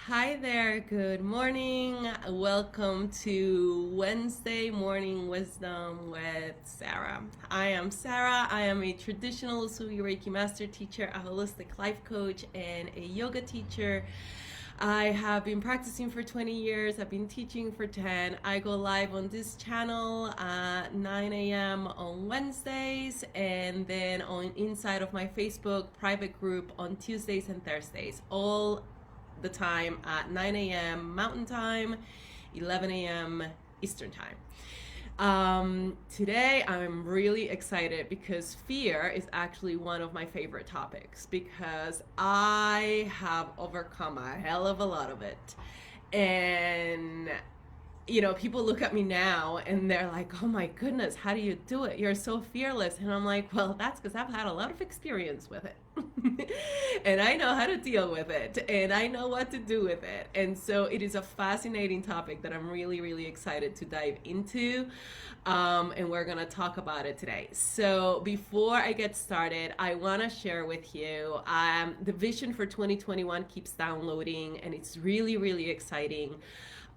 Hi there, good morning. Welcome to Wednesday Morning Wisdom with Sarah. I am Sarah. I am a traditional Usui Reiki master teacher, a holistic life coach, and a yoga teacher. I have been practicing for 20 years. I've been teaching for 10. I go live on this channel at 9 a.m. on Wednesdays and then on inside of my Facebook private group on Tuesdays and Thursdays. All the time at 9 a.m. Mountain Time, 11 a.m. Eastern Time. Today I'm really excited because fear is actually one of my favorite topics because I have overcome a hell of a lot of it. And people look at me now and they're like, oh my goodness, how do you do it? You're so fearless. And I'm like, well, that's because I've had a lot of experience with it. And I know how to deal with it and I know what to do with it. And so it is a fascinating topic that I'm really, really excited to dive into. And we're going to talk about it today. So before I get started, I want to share with you the vision for 2021 keeps downloading and it's really, really exciting.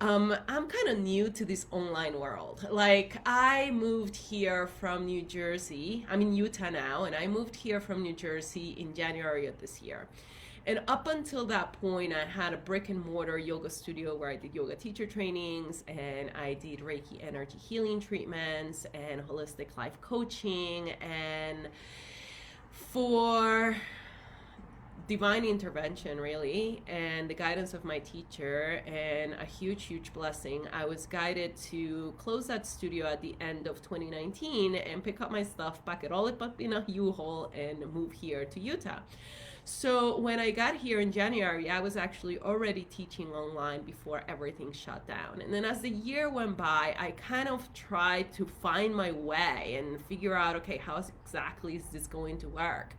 I'm kind of new to this online world. Like, I moved here from New Jersey. I'm in Utah now, and I moved here from New Jersey in January of this year. And up until that point, I had a brick and mortar yoga studio where I did yoga teacher trainings and I did Reiki energy healing treatments and holistic life coaching. And for divine intervention really and the guidance of my teacher and a huge blessing, I was guided to close that studio at the end of 2019 and pick up my stuff, pack it all up in a U-Haul and move here to Utah. So when I got here in January, I was actually already teaching online before everything shut down. And then as the year went by, I kind of tried to find my way and figure out, okay, how exactly is this going to work?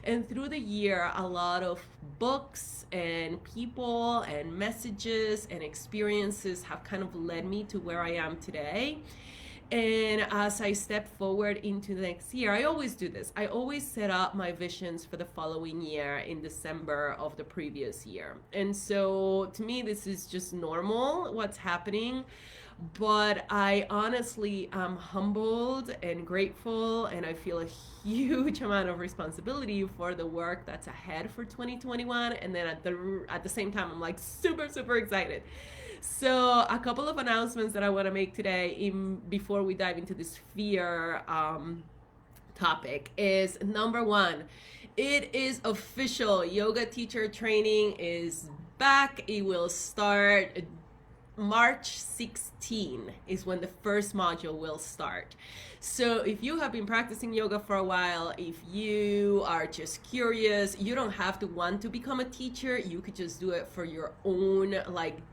And through the year, a lot of books and people and messages and experiences have kind of led me to where I am today. And as I step forward into the next year, I always do this. I always set up my visions for the following year in December of the previous year. And so to me, this is just normal what's happening. But I honestly am humbled and grateful, and I feel a huge amount of responsibility for the work that's ahead for 2021. And then at the same time, I'm like super excited. So a couple of announcements that I want to make today before we dive into this fear topic is number one, it is official. Yoga teacher training is back. It will start March 16 is when the first module will start. So if you have been practicing yoga for a while, if you are just curious, you don't have to want to become a teacher. You could just do it for your own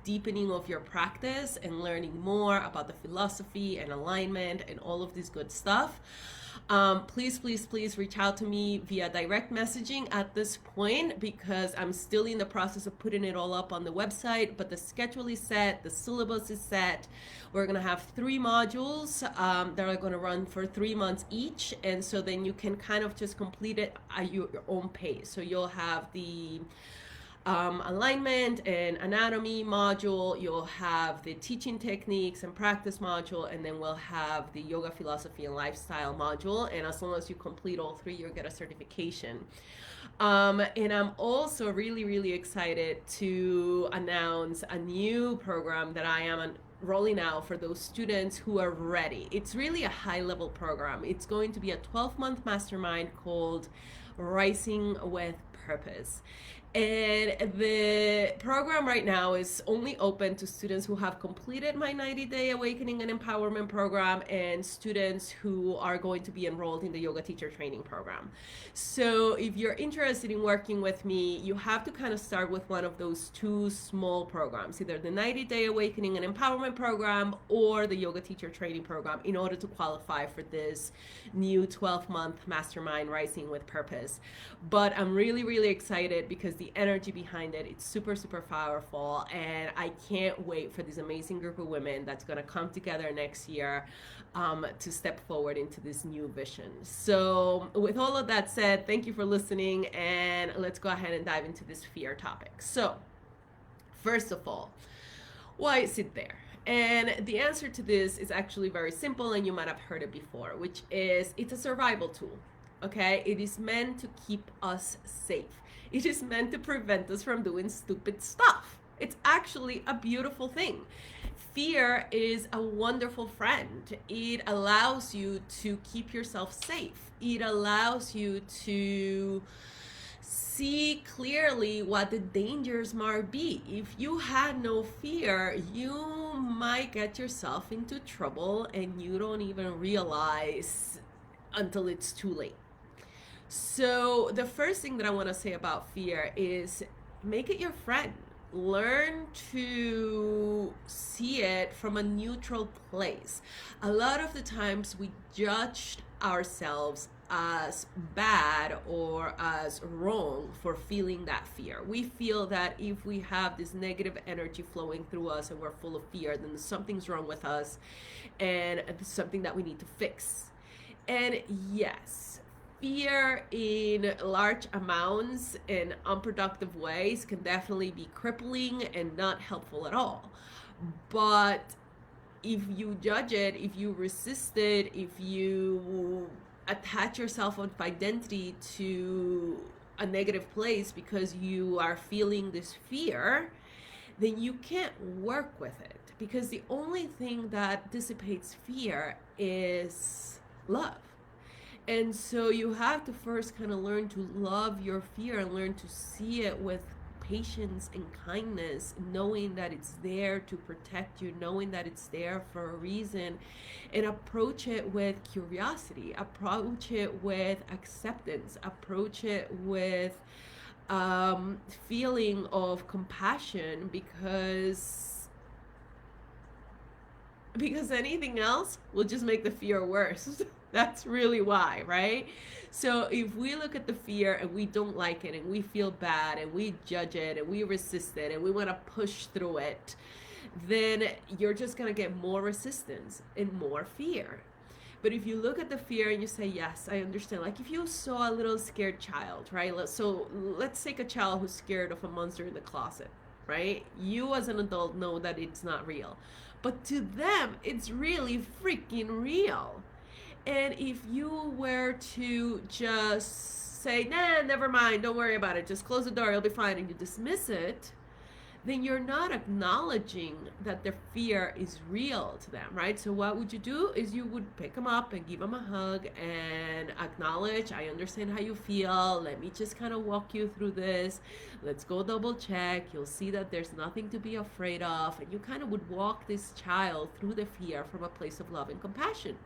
deepening of your practice and learning more about the philosophy and alignment and all of this good stuff. Please reach out to me via direct messaging at this point because I'm still in the process of putting it all up on the website, but the schedule is set, the syllabus is set. We're going to have 3 modules that are going to run for 3 months each, and so then you can kind of just complete it at your own pace. So you'll have the alignment and anatomy module, you'll have the teaching techniques and practice module, and then we'll have the yoga philosophy and lifestyle module. And as long as you complete all 3, you'll get a certification. And I'm also really excited to announce a new program that I am rolling out for those students who are ready. It's really a high-level program. It's going to be a 12-month mastermind called Rising with Purpose. And the program right now is only open to students who have completed my 90-day awakening and empowerment program and students who are going to be enrolled in the yoga teacher training program. So if you're interested in working with me, you have to kind of start with one of those 2 small programs, either the 90-day awakening and empowerment program or the yoga teacher training program in order to qualify for this new 12-month mastermind Rising with Purpose. But I'm really excited because the energy behind it, it's super powerful, and I can't wait for this amazing group of women that's going to come together next year to step forward into this new vision. So with all of that said, thank you for listening, and let's go ahead and dive into this fear topic. So First of all, why is it there? And the answer to this is actually very simple, and you might have heard it before, which is it's a survival tool. Okay? It is meant to keep us safe. It is meant to prevent us from doing stupid stuff. It's actually a beautiful thing. Fear is a wonderful friend. It allows you to keep yourself safe. It allows you to see clearly what the dangers might be. If you had no fear, you might get yourself into trouble and you don't even realize until it's too late. So, the first thing that I want to say about fear is make it your friend. Learn to see it from a neutral place. A lot of the times we judge ourselves as bad or as wrong for feeling that fear. We feel that if we have this negative energy flowing through us and we're full of fear, then something's wrong with us and it's something that we need to fix. And yes, fear in large amounts in unproductive ways can definitely be crippling and not helpful at all. But if you judge it, if you resist it, if you attach yourself of identity to a negative place because you are feeling this fear, then you can't work with it, because the only thing that dissipates fear is love. And so you have to first kind of learn to love your fear and learn to see it with patience and kindness, knowing that it's there to protect you, knowing that it's there for a reason, and approach it with curiosity, approach it with acceptance, approach it with feeling of compassion, because anything else will just make the fear worse. That's really why, right? So if we look at the fear and we don't like it and we feel bad and we judge it and we resist it and we want to push through it, then you're just going to get more resistance and more fear. But if you look at the fear and you say, yes, I understand. Like if you saw a little scared child, right? So let's take a child who's scared of a monster in the closet, right? You as an adult know that it's not real. But to them, it's really freaking real. And if you were to just say, nah, never mind, don't worry about it, just close the door, you'll be fine, and you dismiss it, then you're not acknowledging that their fear is real to them, right? So what would you do is you would pick them up and give them a hug and acknowledge, I understand how you feel, let me just kind of walk you through this, let's go double check, you'll see that there's nothing to be afraid of, and you kind of would walk this child through the fear from a place of love and compassion.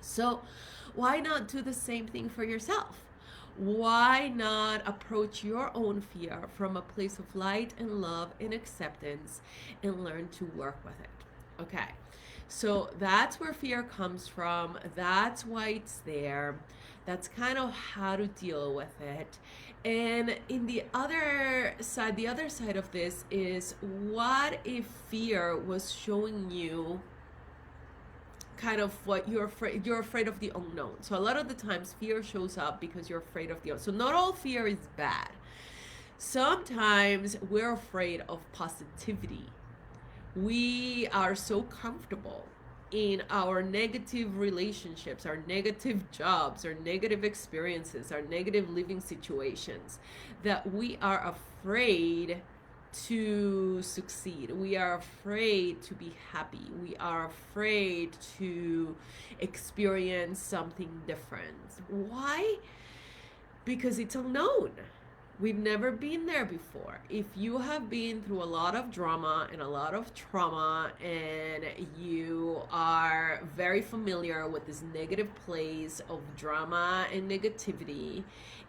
So why not do the same thing for yourself? Why not approach your own fear from a place of light and love and acceptance and learn to work with it? Okay, so that's where fear comes from. That's why it's there. That's kind of how to deal with it. And in the other side of this is, what if fear was showing you kind of what you're afraid of the unknown? So a lot of the times fear shows up because you're afraid of the unknown. So not all fear is bad. Sometimes we're afraid of positivity. We are so comfortable in our negative relationships, our negative jobs, our negative experiences, our negative living situations, that we are afraid to succeed. We are afraid to be happy. We are afraid to experience something different. Why? Because it's unknown. We've never been there before. If you have been through a lot of drama and a lot of trauma, and you are very familiar with this negative place of drama and negativity,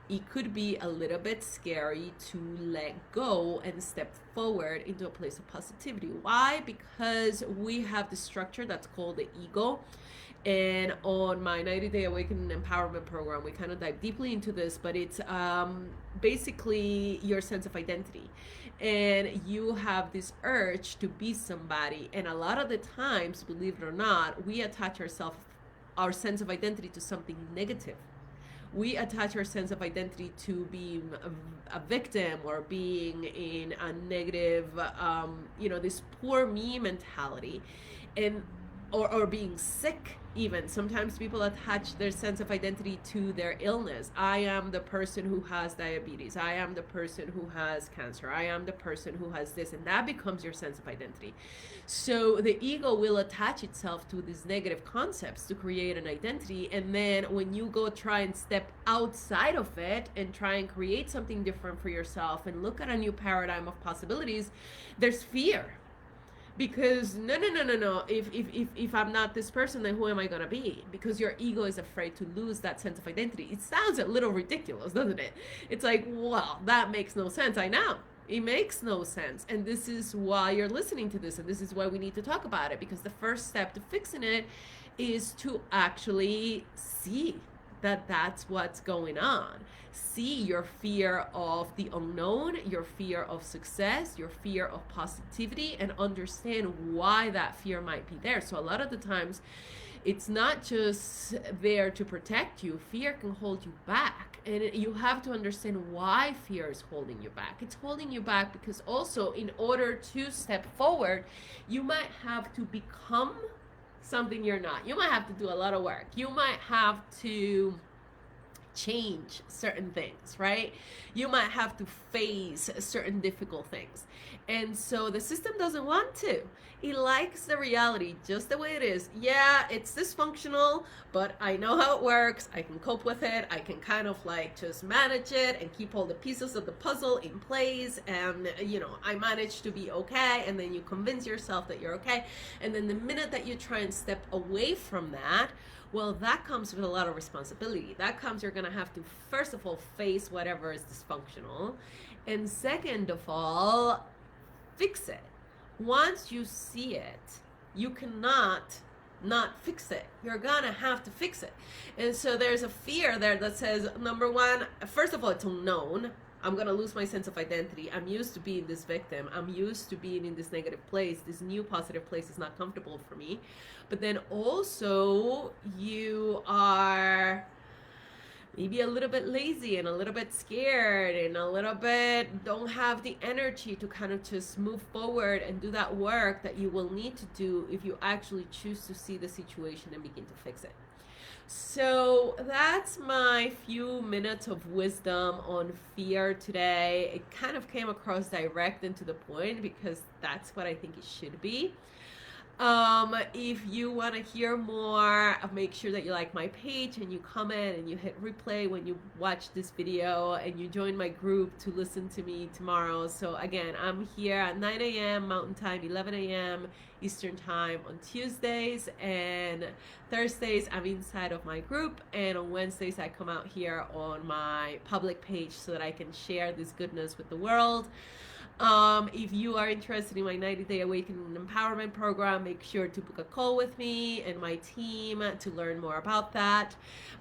it could be a little bit scary to let go and step forward into a place of positivity. Why? Because we have this structure that's called the ego. And on my 90-day awakening empowerment program, we kind of dive deeply into this, but it's basically your sense of identity. And you have this urge to be somebody. And a lot of the times, believe it or not, we attach our sense of identity to something negative. we attach our sense of identity to being a victim or being in a negative, this poor me mentality, and or being sick. Even sometimes people attach their sense of identity to their illness. I am the person who has diabetes, I am the person who has cancer, I am the person who has this, and that becomes your sense of identity. So the ego will attach itself to these negative concepts to create an identity, and then when you go try and step outside of it and try and create something different for yourself and look at a new paradigm of possibilities, there's fear. Because no, if I'm not this person, then who am I gonna be? Because your ego is afraid to lose that sense of identity. It sounds a little ridiculous, doesn't it? It's like, well, that makes no sense. I know it makes no sense, and this is why you're listening to this, and this is why we need to talk about it, because the first step to fixing it is to actually see that that's what's going on. See your fear of the unknown, your fear of success, your fear of positivity, and understand why that fear might be there. So a lot of the times it's not just there to protect you. Fear can hold you back, and you have to understand why fear is holding you back. It's holding you back because also, in order to step forward, you might have to become something you're not. You might have to do a lot of work. You might have to change certain things, right? You might have to face certain difficult things. And so the system doesn't want to. It likes the reality just the way it is. Yeah, it's dysfunctional, but I know how it works. I can cope with it. I can kind of like just manage it and keep all the pieces of the puzzle in place. And, I manage to be okay. And then you convince yourself that you're okay. And then the minute that you try and step away from that, well, that comes with a lot of responsibility. That comes, you're going to have to, first of all, face whatever is dysfunctional. And second of all, fix it. Once you see it, you cannot not fix it. You're going to have to fix it. And so there's a fear there that says, number one, first of all, it's unknown. I'm going to lose my sense of identity. I'm used to being this victim. I'm used to being in this negative place. This new positive place is not comfortable for me. But then also you are maybe a little bit lazy and a little bit scared and a little bit don't have the energy to kind of just move forward and do that work that you will need to do if you actually choose to see the situation and begin to fix it. So that's my few minutes of wisdom on fear today. It kind of came across direct and to the point because that's what I think it should be. If you want to hear more, make sure that you like my page and you comment and you hit replay when you watch this video, and you join my group to listen to me tomorrow. So again, I'm here at 9 a.m. Mountain Time, 11 a.m. Eastern Time on Tuesdays, and Thursdays I'm inside of my group, and on Wednesdays I come out here on my public page so that I can share this goodness with the world. If you are interested in my 90-day Awakening Empowerment program, make sure to book a call with me and my team to learn more about that.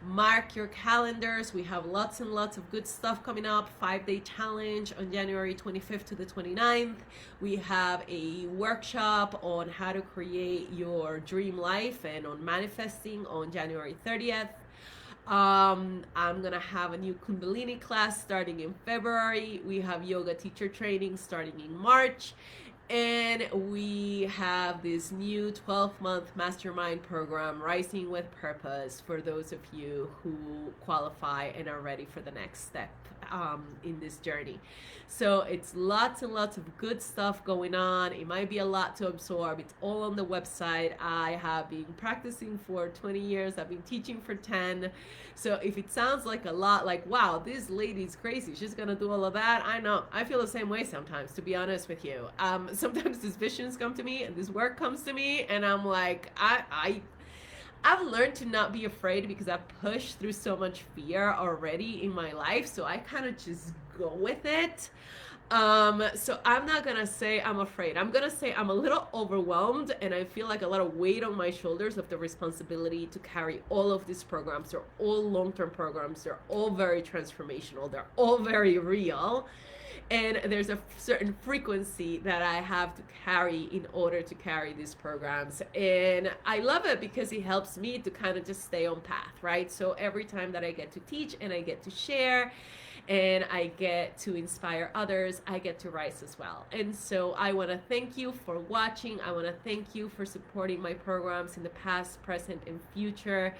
Mark your calendars. We have lots and lots of good stuff coming up. 5-day challenge on January 25th to the 29th. We have a workshop on how to create your dream life and on manifesting on January 30th. I'm gonna have a new Kundalini class starting in February. We have yoga teacher training starting in March, and we have this new 12-month mastermind program, Rising with Purpose, for those of you who qualify and are ready for the next step in this journey. So it's lots and lots of good stuff going on. It might be a lot to absorb. It's all on the website. I have been practicing for 20 years. I've been teaching for 10. So if it sounds like a lot, like, wow, this lady's crazy, she's gonna do all of that, I know. I feel the same way sometimes, to be honest with you. Sometimes these visions come to me and this work comes to me, and I'm like, I've learned to not be afraid because I've pushed through so much fear already in my life. So I kind of just go with it. So I'm not gonna say I'm afraid. I'm gonna say I'm a little overwhelmed, and I feel like a lot of weight on my shoulders of the responsibility to carry all of these programs. They're all long-term programs. They're all very transformational. They're all very real. And there's a certain frequency that I have to carry in order to carry these programs. And I love it because it helps me to kind of just stay on path, right? So every time that I get to teach and I get to share and I get to inspire others, I get to rise as well. And so I want to thank you for watching. I want to thank you for supporting my programs in the past, present, and future.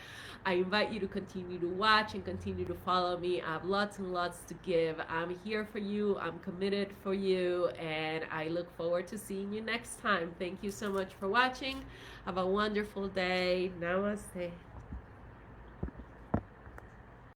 I invite you to continue to watch and continue to follow me. I have lots and lots to give. I'm here for you. I'm committed for you. And I look forward to seeing you next time. Thank you so much for watching. Have a wonderful day. Namaste.